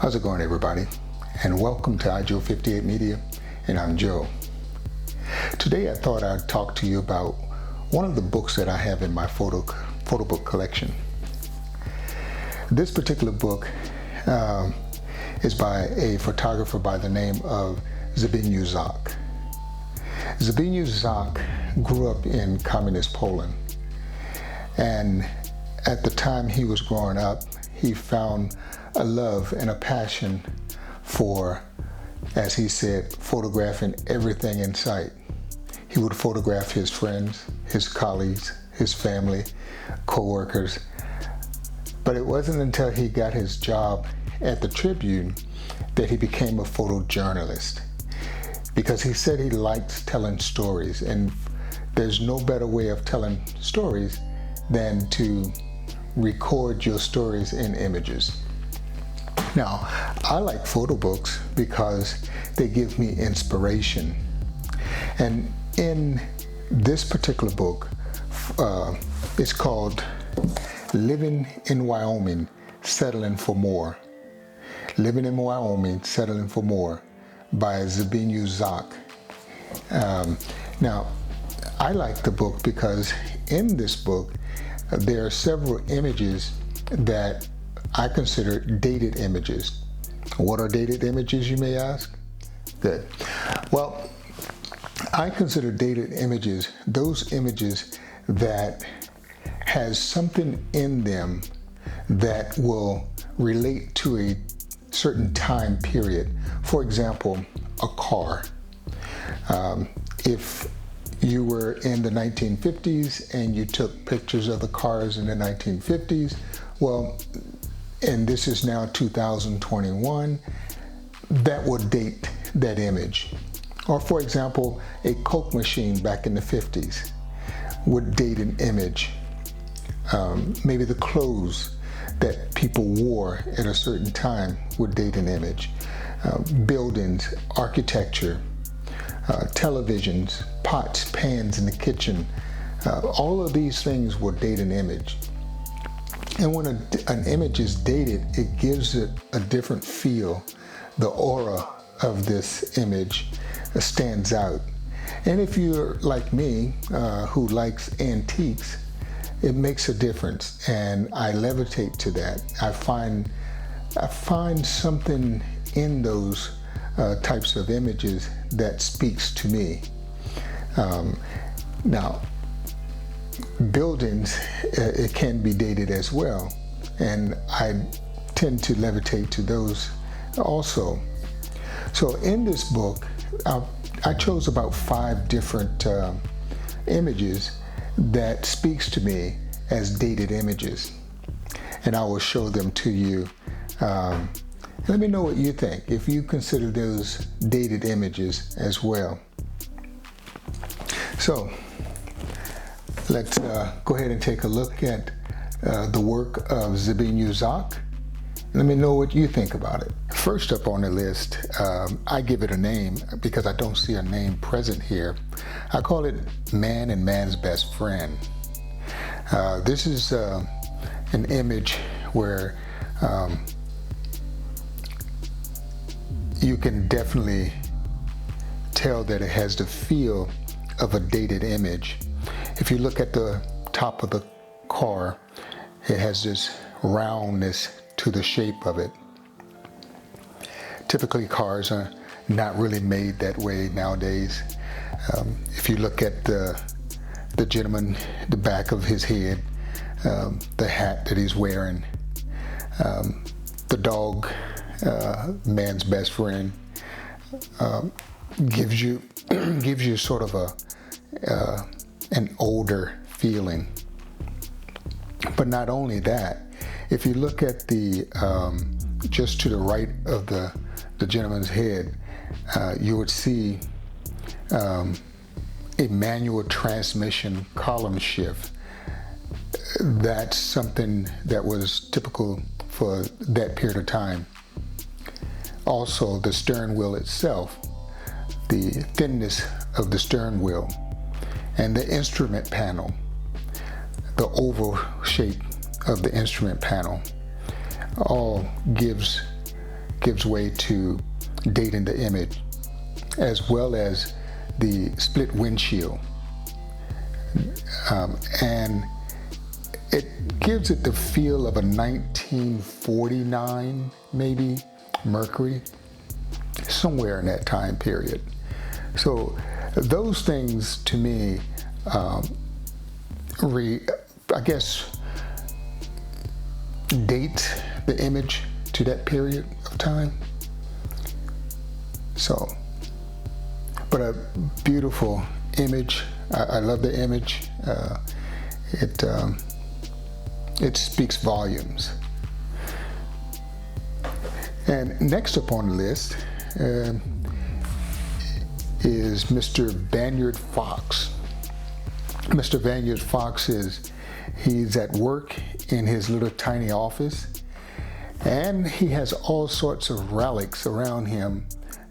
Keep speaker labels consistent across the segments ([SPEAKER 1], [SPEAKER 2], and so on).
[SPEAKER 1] How's it going, everybody? And welcome to iJoe58 Media, and I'm Joe. Today I thought I'd talk to you about one of the books that I have in my photo book collection. This particular book is by a photographer by the name of Zbigniew Zak. Zbigniew Zak grew up in communist Poland, and at the time he was growing up, he found a love and a passion for, as he said, photographing everything in sight. He would photograph his friends, his colleagues, his family, co-workers. But it wasn't until he got his job at the Tribune that he became a photojournalist, because he said he likes telling stories, and there's no better way of telling stories than to record your stories in images. Now, I like photo books because they give me inspiration. And in this particular book, it's called Living in Wyoming, Settling for More. Living in Wyoming, Settling for More by Zbigniew Zak. Now, I like the book because in this book, there are several images that I consider dated images. What are dated images, you may ask? Good. Well, I consider dated images those images that has something in them that will relate to a certain time period. For example, a car. If you were in the 1950s and you took pictures of the cars in the 1950s, well, and this is now 2021, that would date that image. Or for example, a Coke machine back in the 50s would date an image. Maybe the clothes that people wore at a certain time would date an image. Buildings, architecture, televisions, pots, pans in the kitchen, all of these things will date an image. And when an image is dated, it gives it a different feel. The aura of this image stands out. And if you're like me, who likes antiques, it makes a difference, and I levitate to that. I find something in those types of images that speaks to me. Now, buildings, it can be dated as well, and I tend to levitate to those also. So in this book, I chose about 5 different images that speaks to me as dated images, and I will show them to you. Let me know what you think, if you consider those dated images as well. So let's go ahead and take a look at the work of Zbigniew Zak. Let me know what you think about it. First up on the list, I give it a name because I don't see a name present here. I call it Man and Man's Best Friend. This is an image where you can definitely tell that it has the feel of a dated image. If you look at the top of the car, it has this roundness to the shape of it. Typically, cars are not really made that way nowadays. If you look at the gentleman, the back of his head, the hat that he's wearing, the dog, man's best friend, gives you sort of an older feeling. But not only that, if you look at the just to the right of the gentleman's head, you would see a manual transmission column shift. That's something that was typical for that period of time. Also, the stern wheel itself, the thinness of the stern wheel, and the instrument panel, the oval shape of the instrument panel, all gives gives way to dating the image, as well as the split windshield. And it gives it the feel of a 1949, maybe, Mercury, somewhere in that time period. So those things to me, I guess, date the image to that period of time. So, but a beautiful image. I love the image. It speaks volumes. And next up on the list is Mr. Banyard Fox. Mr. Banyard Fox he's at work in his little tiny office, and he has all sorts of relics around him,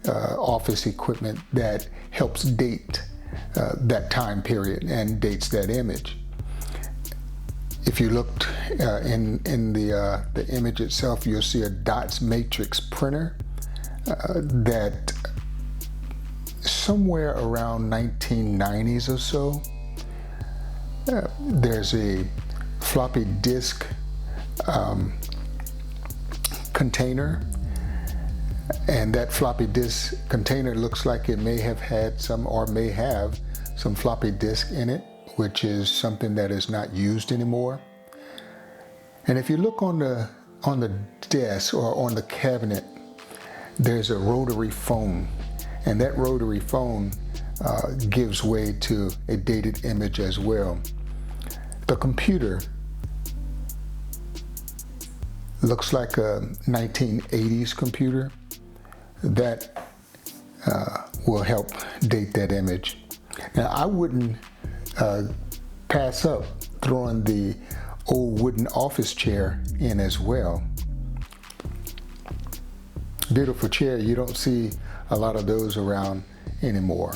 [SPEAKER 1] office equipment that helps date that time period and dates that image. If you looked in the image itself, you'll see a dots matrix printer that somewhere around 1990s or so. There's a floppy disk container, and that floppy disk container looks like it may have had some, or may have some floppy disk in it, which is something that is not used anymore. And if you look on the desk or on the cabinet, there's a rotary phone, and that rotary phone gives way to a dated image as well. The computer looks like a 1980s computer. That will help date that image. Now, I wouldn't pass up throwing the old wooden office chair in as well. Beautiful chair. You don't see a lot of those around anymore.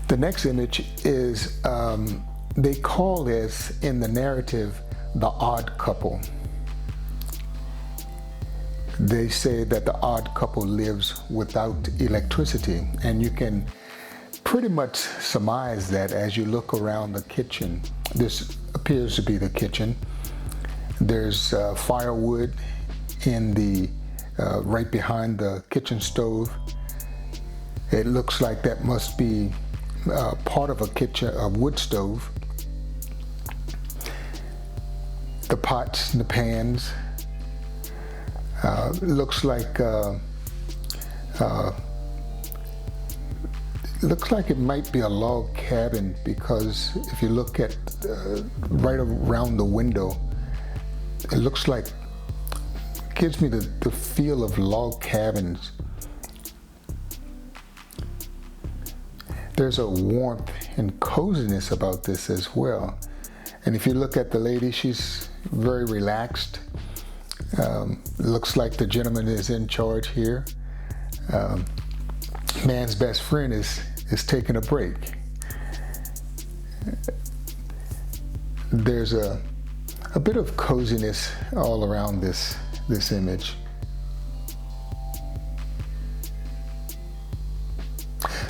[SPEAKER 1] The next image is, they call this in the narrative, the odd couple. They say that the odd couple lives without electricity, and you can pretty much surmise that as you look around the kitchen. This appears to be the kitchen. There's firewood in the right behind the kitchen stove. It looks like that must be part of a wood stove. The pots and the pans. Looks like it might be a log cabin, because if you look at right around the window, it looks like, gives me the feel of log cabins. There's a warmth and coziness about this as well. And if you look at the lady, she's very relaxed. Looks like the gentleman is in charge here. Man's best friend is taking a break. There's a bit of coziness all around this image.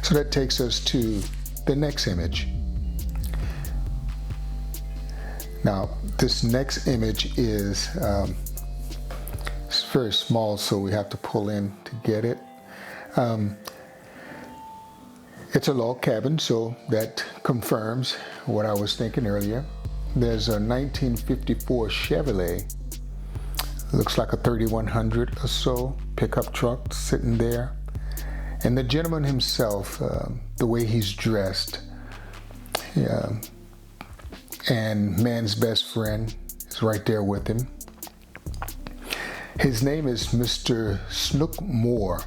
[SPEAKER 1] So that takes us to the next image. Now, this next image is it's very small, so we have to pull in to get it. It's a log cabin, so that confirms what I was thinking earlier. There's a 1954 Chevrolet, looks like a 3100 or so pickup truck sitting there. And the gentleman himself, the way he's dressed, and man's best friend is right there with him. His name is Mr. Snook Moore.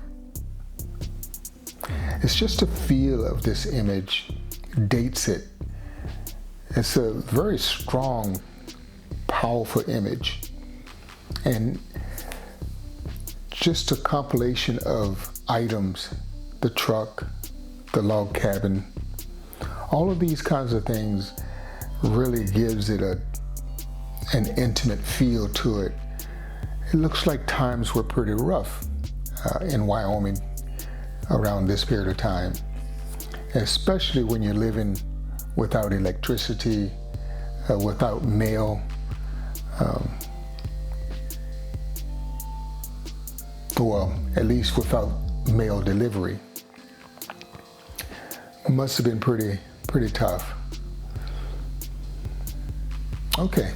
[SPEAKER 1] It's just a feel of this image dates it It's a very strong, powerful image, and just a compilation of items, the truck, the log cabin, all of these kinds of things really gives it an intimate feel to it. It looks like times were pretty rough in Wyoming around this period of time, especially when you're living without electricity, without mail, well, at least without mail delivery. It must have been pretty tough. Okay,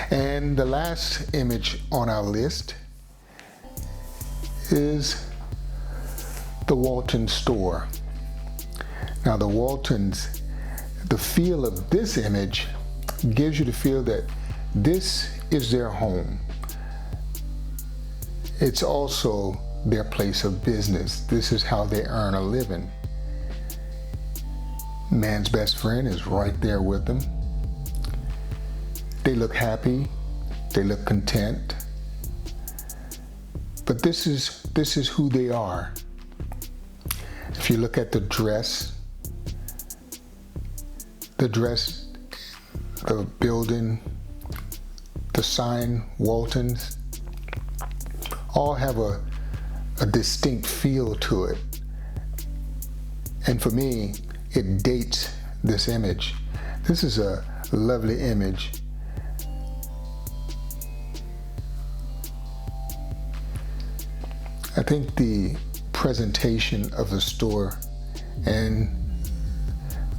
[SPEAKER 1] and the last image on our list is the Walton Store. Now the Waltons, the feel of this image gives you the feel that this is their home. It's also their place of business. This is how they earn a living. Man's best friend is right there with them. They look happy, they look content, but this is who they are. If you look at the dress, the building, the sign, Waltons, all have a distinct feel to it. And for me, it dates this image. This is a lovely image. I think the presentation of the store and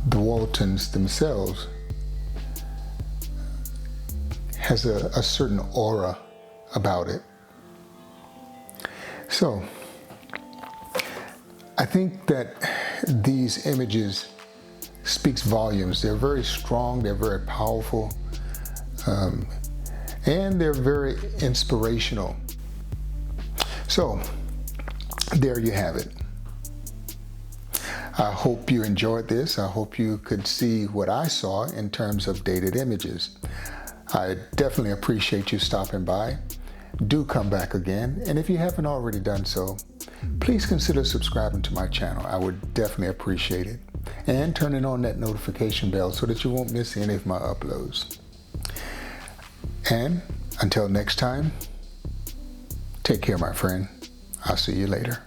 [SPEAKER 1] the Waltons themselves has a certain aura about it. So I think that these images speaks volumes. They're very strong, they're very powerful, and they're very inspirational. So there you have it. I hope you enjoyed this. I hope you could see what I saw in terms of dated images. I definitely appreciate you stopping by. Do come back again, and if you haven't already done so, please consider subscribing to my channel. I would definitely appreciate it. And turning on that notification bell so that you won't miss any of my uploads. And until next time, take care, my friend. I'll see you later.